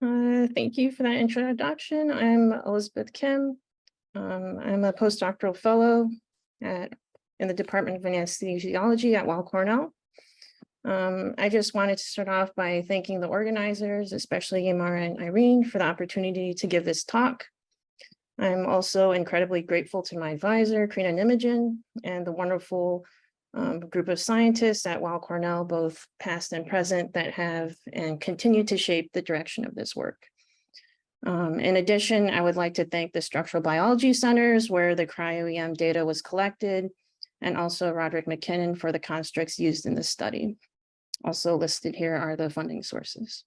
Thank you for that introduction. I'm Elizabeth Kim. I'm a postdoctoral fellow in the Department of Anesthesiology at Weill Cornell. I just wanted to start off by thanking the organizers, especially Amara and Irene, for the opportunity to give this talk. I'm also incredibly grateful to my advisor, Karina Nijmegen, and the wonderful group of scientists at Weill Cornell, both past and present, that have and continue to shape the direction of this work. In addition, I would like to thank the structural biology centers where the cryoEM data was collected, and also Roderick McKinnon for the constructs used in this study. Also listed here are the funding sources.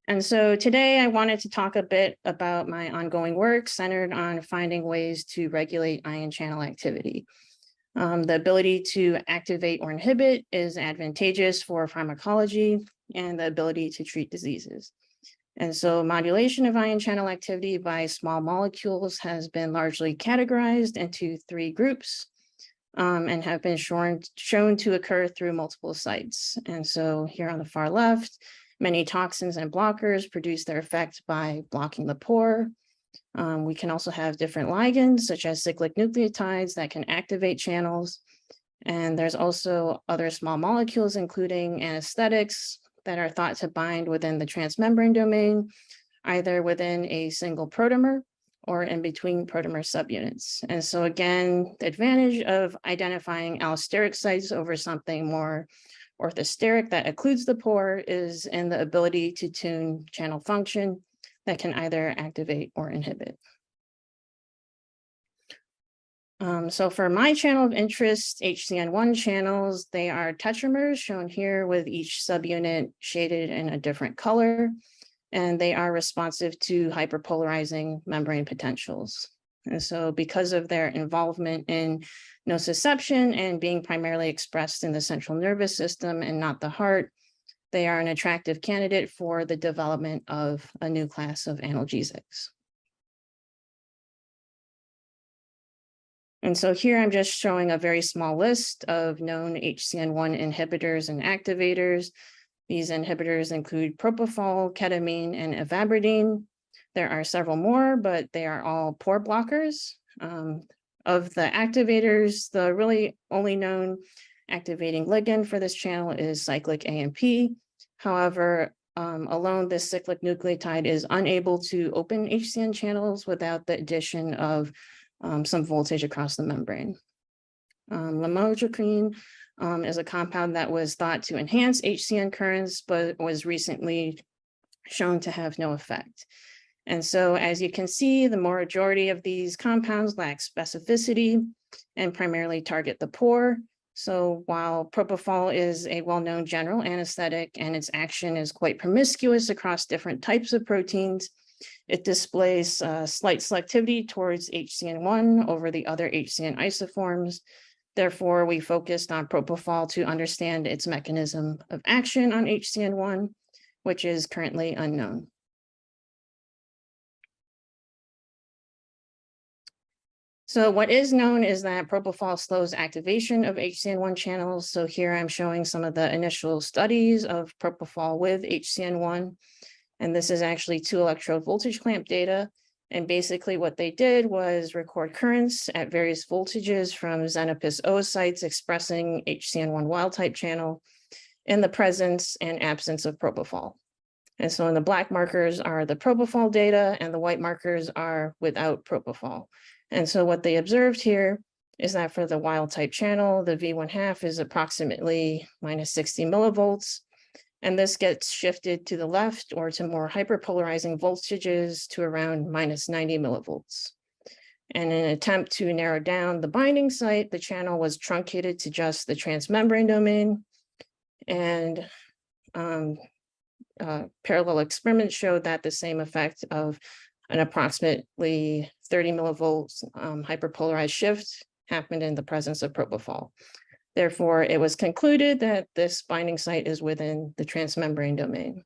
And so today I wanted to talk a bit about my ongoing work centered on finding ways to regulate ion channel activity. The ability to activate or inhibit is advantageous for pharmacology and the ability to treat diseases. And so modulation of ion channel activity by small molecules has been largely categorized into 3 groups and have been shown to occur through multiple sites. And so here on the far left, many toxins and blockers produce their effect by blocking the pore. We can also have different ligands, such as cyclic nucleotides, that can activate channels. And there's also other small molecules, including anesthetics, that are thought to bind within the transmembrane domain, either within a single protomer or in between protomer subunits. And so again, the advantage of identifying allosteric sites over something more orthosteric that occludes the pore is in the ability to tune channel function that can either activate or inhibit. So for my channel of interest, HCN1 channels, they are tetramers shown here with each subunit shaded in a different color, and they are responsive to hyperpolarizing membrane potentials. And so because of their involvement in nociception and being primarily expressed in the central nervous system and not the heart, they are an attractive candidate for the development of a new class of analgesics. And so here I'm just showing a very small list of known HCN1 inhibitors and activators. These inhibitors include propofol, ketamine, and evapradine. There are several more, but they are all pore blockers. Of the activators, the really only known activating ligand for this channel is cyclic AMP. However, alone, this cyclic nucleotide is unable to open HCN channels without the addition of some voltage across the membrane. Lamotrigine is a compound that was thought to enhance HCN currents, but was recently shown to have no effect. And so, as you can see, the majority of these compounds lack specificity and primarily target the pore. So while propofol is a well-known general anesthetic and its action is quite promiscuous across different types of proteins, it displays slight selectivity towards HCN1 over the other HCN isoforms. Therefore, we focused on propofol to understand its mechanism of action on HCN1, which is currently unknown. So what is known is that propofol slows activation of HCN1 channels. So here I'm showing some of the initial studies of propofol with HCN1. And this is actually 2 electrode voltage clamp data. And basically what they did was record currents at various voltages from Xenopus oocytes expressing HCN1 wild type channel in the presence and absence of propofol. And so in the black markers are the propofol data and the white markers are without propofol. And so what they observed here is that for the wild type channel, the V1/2 is approximately -60 millivolts. And this gets shifted to the left or to more hyperpolarizing voltages to around -90 millivolts. And in an attempt to narrow down the binding site, the channel was truncated to just the transmembrane domain. And parallel experiments showed that the same effect of an approximately 30 millivolts hyperpolarized shift happened in the presence of propofol. Therefore, it was concluded that this binding site is within the transmembrane domain.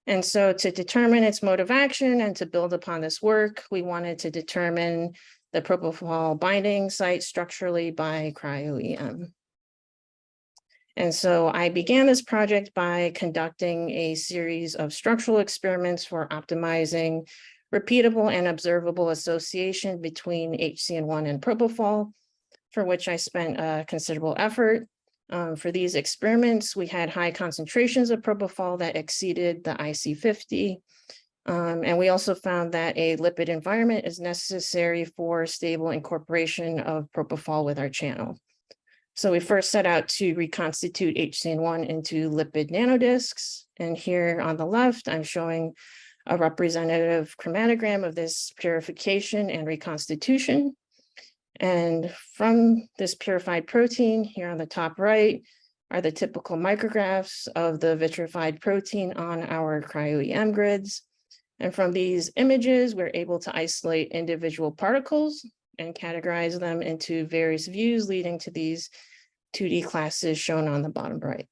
And so to determine its mode of action and to build upon this work, we wanted to determine the propofol binding site structurally by cryoEM. And so I began this project by conducting a series of structural experiments for optimizing repeatable and observable association between HCN1 and propofol, for which I spent considerable effort. For these experiments, we had high concentrations of propofol that exceeded the IC50. And we also found that a lipid environment is necessary for stable incorporation of propofol with our channel. So we first set out to reconstitute HCN1 into lipid nanodiscs. And here on the left, I'm showing a representative chromatogram of this purification and reconstitution. And from this purified protein here on the top right are the typical micrographs of the vitrified protein on our cryoEM grids. And from these images, we're able to isolate individual particles and categorize them into various views, leading to these 2D classes shown on the bottom right.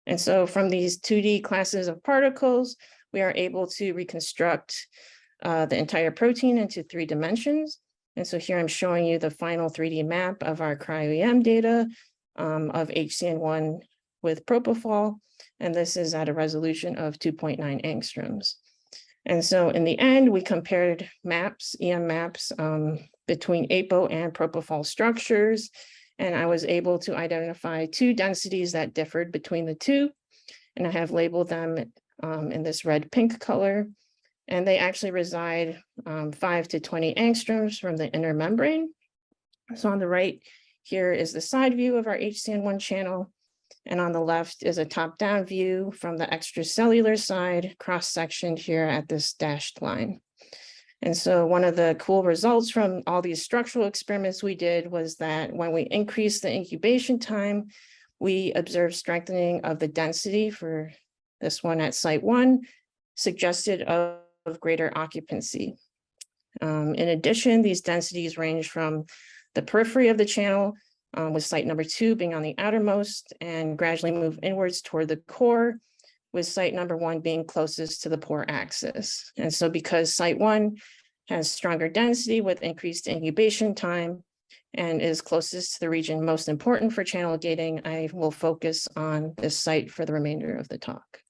And so from these 2D classes of particles, we are able to reconstruct the entire protein into 3 dimensions. And so here I'm showing you the final 3D map of our cryoEM data of HCN1 with propofol, and this is at a resolution of 2.9 angstroms. And so in the end, we compared maps, EM maps, between APO and propofol structures, and I was able to identify 2 densities that differed between the 2, and I have labeled them in this red-pink color, and they actually reside 5 to 20 angstroms from the inner membrane. So on the right here is the side view of our HCN1 channel, and on the left is a top-down view from the extracellular side, cross-sectioned here at this dashed line. And so one of the cool results from all these structural experiments we did was that when we increased the incubation time, we observed strengthening of the density for this one at site 1, suggested of greater occupancy. In addition, these densities range from the periphery of the channel, with site number 2 being on the outermost, and gradually move inwards toward the core, with site number 1 being closest to the pore axis. And so because site 1 has stronger density with increased incubation time and is closest to the region most important for channel gating, I will focus on this site for the remainder of the talk.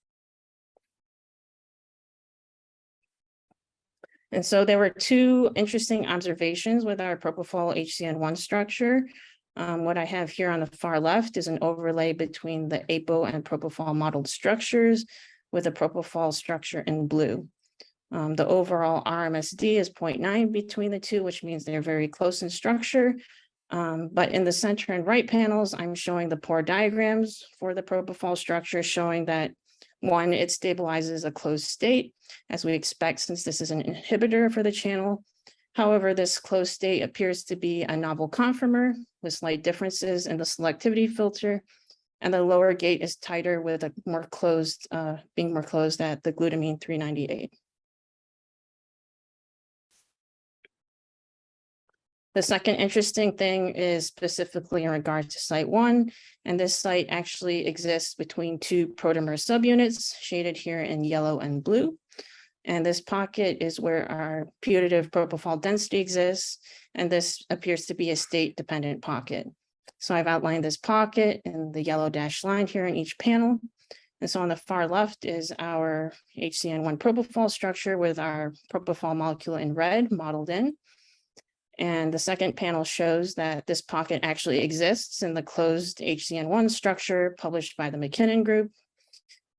And so there were 2 interesting observations with our propofol HCN1 structure. What I have here on the far left is an overlay between the APO and propofol modeled structures with a propofol structure in blue. The overall RMSD is 0.9 between the 2, which means they're very close in structure. But in the center and right panels, I'm showing the pore diagrams for the propofol structure, showing that 1, it stabilizes a closed state, as we expect since this is an inhibitor for the channel. However, this closed state appears to be a novel conformer with slight differences in the selectivity filter, and the lower gate is tighter with a more closed, being more closed at the glutamine 398. The second interesting thing is specifically in regard to site 1, and this site actually exists between 2 protomer subunits shaded here in yellow and blue. And this pocket is where our putative propofol density exists, and this appears to be a state-dependent pocket. So I've outlined this pocket in the yellow dashed line here in each panel. And so on the far left is our HCN1 propofol structure with our propofol molecule in red modeled in. And the second panel shows that this pocket actually exists in the closed HCN1 structure published by the McKinnon group.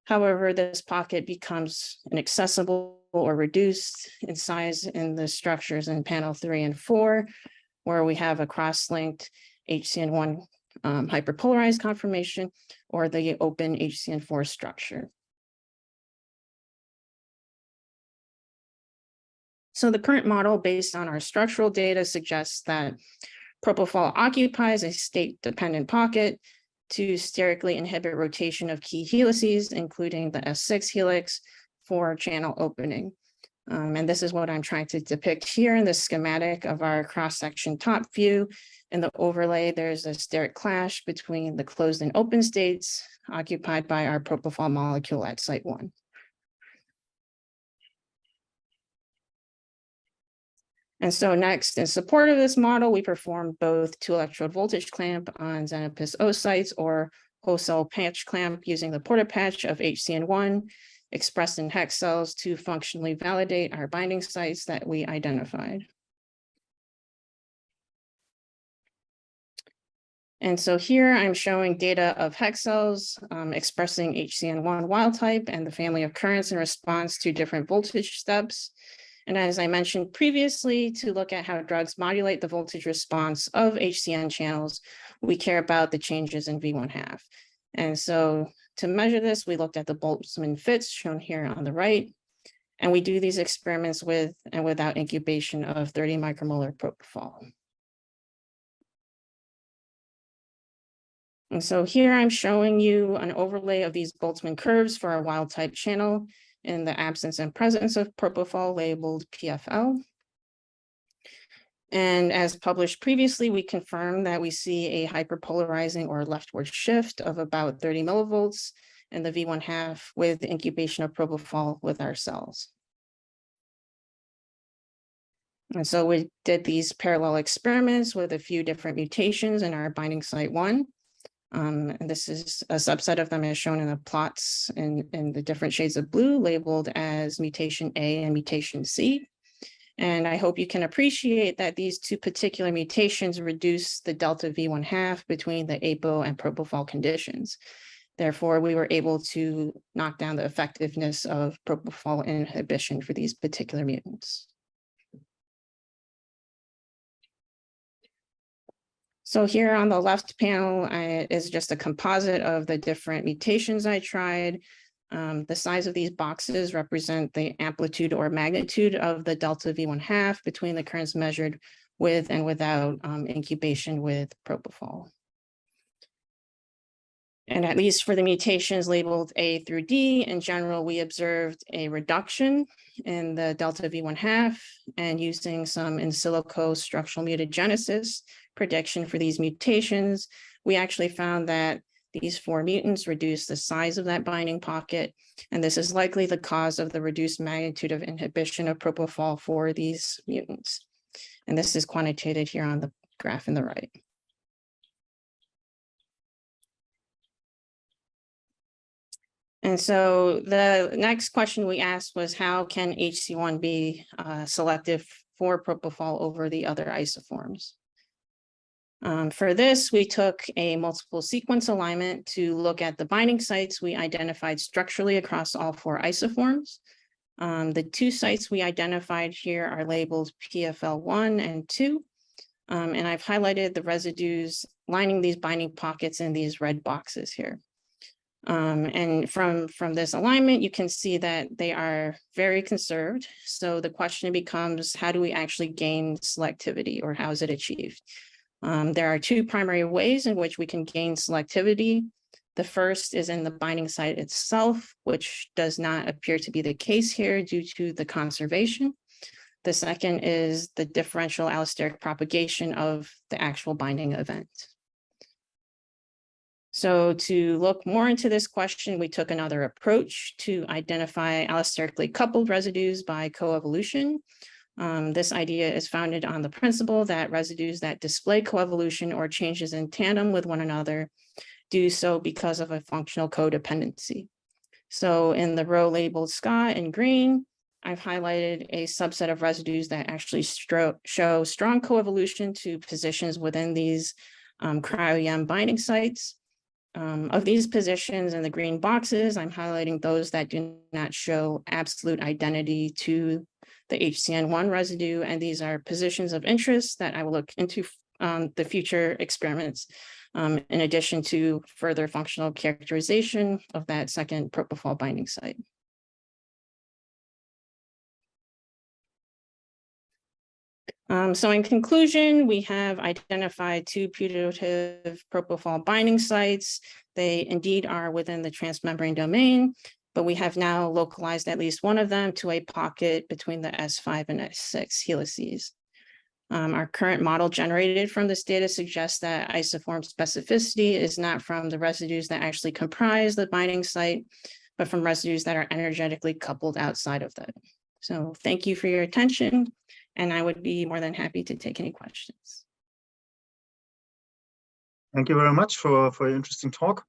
However, this pocket becomes inaccessible or reduced in size in the structures in panel 3 and 4, where we have a cross-linked HCN1 hyperpolarized conformation or the open HCN4 structure. So the current model based on our structural data suggests that propofol occupies a state-dependent pocket to sterically inhibit rotation of key helices, including the S6 helix for channel opening. And this is what I'm trying to depict here in the schematic of our cross-section top view. In the overlay, there's a steric clash between the closed and open states occupied by our propofol molecule at site 1. And so next, in support of this model, we performed both 2-electrode voltage clamp on Xenopus oocytes or whole cell patch clamp using the porta patch of HCN1 expressed in hex cells to functionally validate our binding sites that we identified. And so here I'm showing data of hex cells expressing HCN1 wild type and the family of currents in response to different voltage steps. And as I mentioned previously, to look at how drugs modulate the voltage response of HCN channels, we care about the changes in V1/2. And so to measure this, we looked at the Boltzmann fits shown here on the right, and we do these experiments with and without incubation of 30 micromolar propofol. And so here I'm showing you an overlay of these Boltzmann curves for our wild type channel in the absence and presence of propofol labeled PFL. And as published previously, we confirmed that we see a hyperpolarizing or leftward shift of about 30 millivolts in the V1/2 with the incubation of propofol with our cells. And so we did these parallel experiments with a few different mutations in our binding site 1. And this is a subset of them as shown in the plots in the different shades of blue labeled as mutation A and mutation C. And I hope you can appreciate that these two particular mutations reduce the delta V1/2 between the APO and propofol conditions. Therefore, we were able to knock down the effectiveness of propofol inhibition for these particular mutants. So here on the left panel is just a composite of the different mutations I tried. The size of these boxes represent the amplitude or magnitude of the delta V1/2 between the currents measured with and without incubation with propofol. And at least for the mutations labeled A through D, in general, we observed a reduction in the delta V1/2, and using some in silico structural mutagenesis prediction for these mutations, we actually found that these 4 mutants reduce the size of that binding pocket, and this is likely the cause of the reduced magnitude of inhibition of propofol for these mutants. And this is quantitated here on the graph in the right. And so the next question we asked was, how can HC1 be selective for propofol over the other isoforms? For this, we took a multiple sequence alignment to look at the binding sites we identified structurally across all 4 isoforms. The 2 sites we identified here are labeled PFL1 and 2, and I've highlighted the residues lining these binding pockets in these red boxes here. And from this alignment, you can see that they are very conserved. So the question becomes, how do we actually gain selectivity, or how is it achieved? There are 2 primary ways in which we can gain selectivity. The first is in the binding site itself, which does not appear to be the case here due to the conservation. The second is the differential allosteric propagation of the actual binding event. So to look more into this question, we took another approach to identify allosterically coupled residues by coevolution. This idea is founded on the principle that residues that display coevolution or changes in tandem with one another do so because of a functional codependency. So in the row labeled SCA in green, I've highlighted a subset of residues that actually show strong coevolution to positions within these cryoEM binding sites. Of these positions in the green boxes, I'm highlighting those that do not show absolute identity to the HCN1 residue, and these are positions of interest that I will look into the future experiments, in addition to further functional characterization of that second propofol binding site. So in conclusion, we have identified 2 putative propofol binding sites. They indeed are within the transmembrane domain, but we have now localized at least one of them to a pocket between the S5 and S6 helices. Our current model generated from this data suggests that isoform specificity is not from the residues that actually comprise the binding site, but from residues that are energetically coupled outside of that. So thank you for your attention. and I would be more than happy to take any questions. Thank you very much for your interesting talk.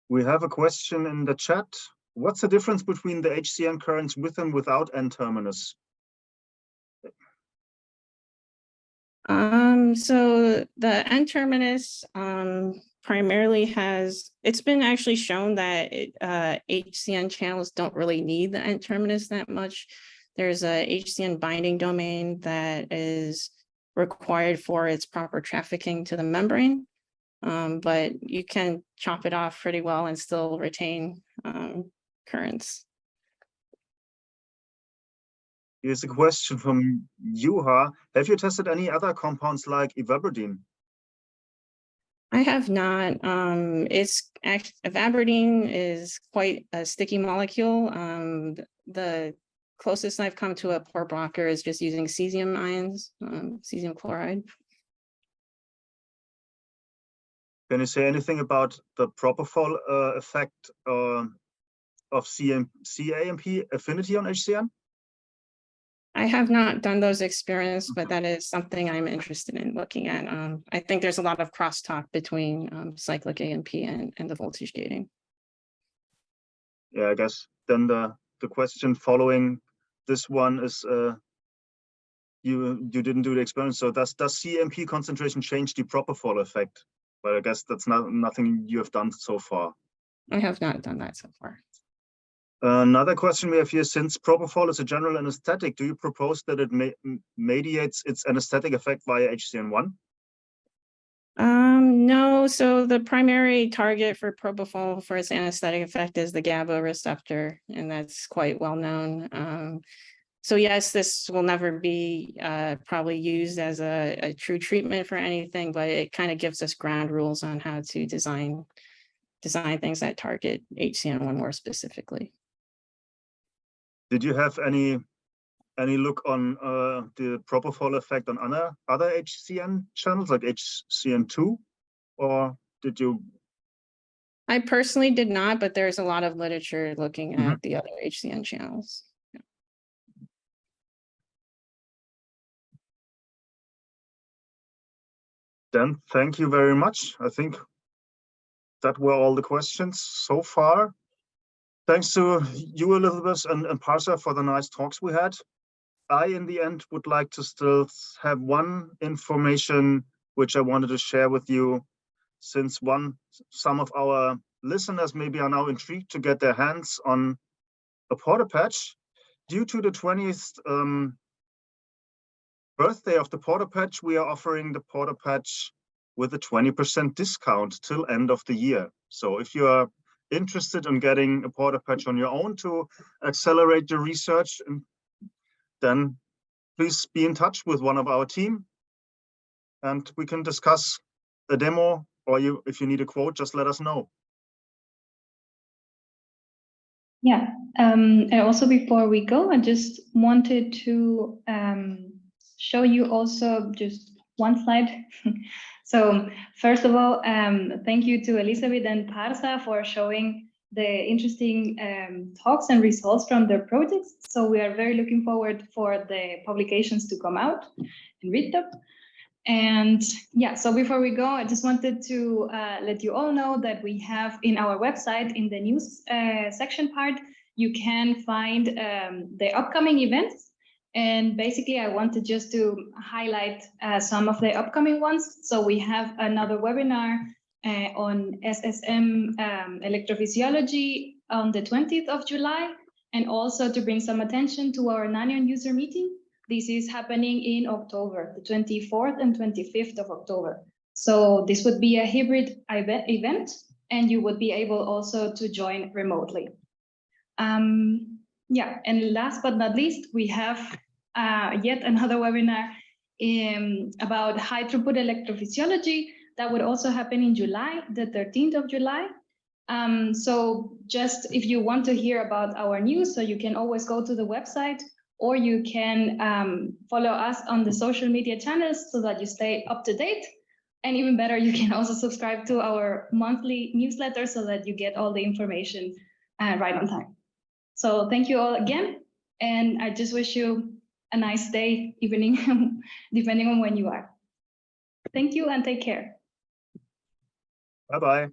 We have a question in the chat. What's the difference between the HCN currents with and without Nterminus? So the Nterminus primarily it's been actually shown that HCN channels don't really need the Nterminus that much. There's a HCN binding domain that is required for its proper trafficking to the membrane, but you can chop it off pretty well and still retain currents. Here's a question from Juha. Have you tested any other compounds like Evapradine? I have not. Evapradine is quite a sticky molecule. The closest I've come to a pore blocker is just using cesium ions, cesium chloride. Can you say anything about the propofol effect of CAMP affinity on HCN? I have not done those experiments, but that is something I'm interested in looking at. I think there's a lot of crosstalk between cyclic AMP and the voltage gating. Yeah, I guess then the question following this one is you didn't do the experiment, so does CAMP concentration change the propofol effect? But I guess that's nothing you have done so far. I have not done that so far. Another question we have here: since propofol is a general anesthetic, do you propose that it mediates its anesthetic effect via HCN1? No, so the primary target for propofol for its anesthetic effect is the GABA receptor, and that's quite well known. So yes, this will never be probably used as a true treatment for anything, but it kind of gives us ground rules on how to design things that target HCN1 more specifically. Did you have any look on the propofol effect on other HCN channels like HCN2, or did you? I personally did not, but there's a lot of literature looking at the other HCN channels. Yeah. Then thank you very much. I think that were all the questions so far. Thanks to you, Elizabeth and Parsa, for the nice talks we had. I, in the end, would like to still have one information which I wanted to share with you, since some of our listeners maybe are now intrigued to get their hands on a porta patch. Due to the 20th birthday of the porta patch, we are offering the porta patch with a 20% discount till end of the year. So if you are interested in getting a porta patch on your own to accelerate the research, then please be in touch with one of our team and we can discuss a demo, or if you need a quote, just let us know. Yeah, and also before we go, I just wanted to show you also just one slide. So first of all, thank you to Elizabeth and Parsa for showing the interesting talks and results from their projects. So we are very looking forward for the publications to come out and read them. And yeah, so before we go, I just wanted to let you all know that we have in our website, in the news section part, you can find the upcoming events. And basically, I wanted just to highlight some of the upcoming ones. So we have another webinar on SSM electrophysiology on the 20th of July, and also to bring some attention to our Nanion user meeting. This is happening in October, the 24th and 25th of October. So this would be a hybrid event, and you would be able also to join remotely. Yeah, and last but not least, we have yet another webinar about high throughput electrophysiology that would also happen in July, the 13th of July. So just if you want to hear about our news, so you can always go to the website, or you can follow us on the social media channels so that you stay up to date. And even better, you can also subscribe to our monthly newsletter so that you get all the information right on time. So thank you all again. And I just wish you a nice day, evening, depending on when you are. Thank you and take care. Bye-bye.